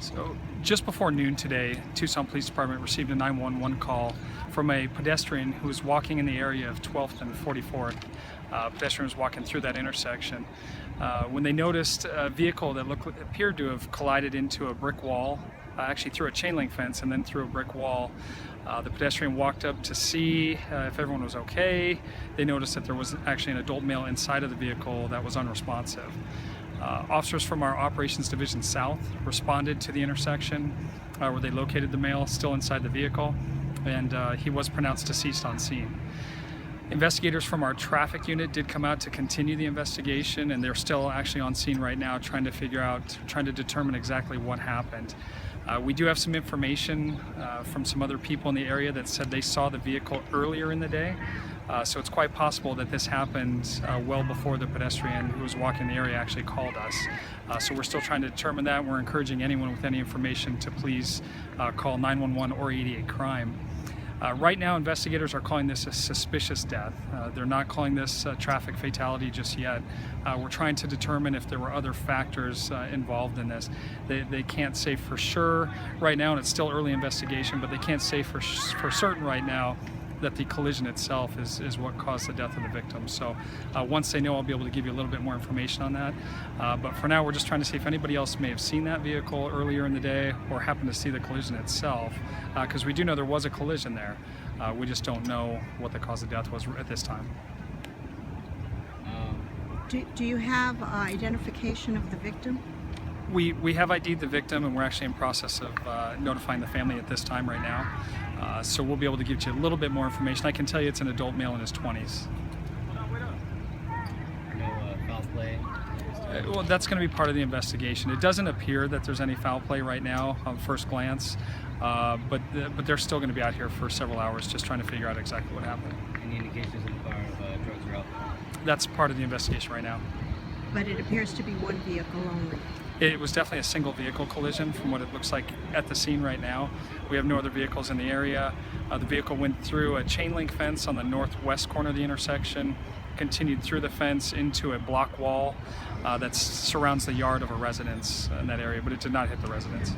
So just before noon today, Tucson Police Department received a 911 call from a pedestrian who was walking in the area of 12th and 44th. Pedestrian was walking through that intersection when they noticed a vehicle that appeared to have collided into a brick wall, actually through a chain link fence and then through a brick wall. The pedestrian walked up to see if everyone was okay. They noticed that there was actually an adult male inside of the vehicle that was unresponsive. Officers from our Operations Division South responded to the intersection where they located the male still inside the vehicle, and he was pronounced deceased on scene. Investigators from our traffic unit did come out to continue the investigation, and they're still actually on scene right now trying to determine exactly what happened. We do have some information from some other people in the area that said they saw the vehicle earlier in the day. So it's quite possible that this happened well before the pedestrian who was walking the area actually called us. So we're still trying to determine that. We're encouraging anyone with any information to please call 911 or 88 Crime. Right now, investigators are calling this a suspicious death. They're not calling this a traffic fatality just yet. We're trying to determine if there were other factors involved in this. They can't say for sure right now, and it's still early investigation, but they can't say for certain right now that the collision itself is what caused the death of the victim. So once they know, I'll be able to give you a little bit more information on that. But for now, we're just trying to see if anybody else may have seen that vehicle earlier in the day or happened to see the collision itself, because we do know there was a collision there. We just don't know what the cause of death was at this time. Do you have identification of the victim? We have ID'd the victim, and we're actually in process of notifying the family at this time right now. So we'll be able to give you a little bit more information. I can tell you it's an adult male in his 20s. No foul play? Well, that's going to be part of the investigation. It doesn't appear that there's any foul play right now on first glance, but they're still going to be out here for several hours just trying to figure out exactly what happened. Any indications in the car of drugs or alcohol? That's part of the investigation right now. But it appears to be one vehicle only. It was definitely a single vehicle collision from what it looks like at the scene right now. We have no other vehicles in the area. The vehicle went through a chain link fence on the northwest corner of the intersection, continued through the fence into a block wall that surrounds the yard of a residence in that area, but it did not hit the residence.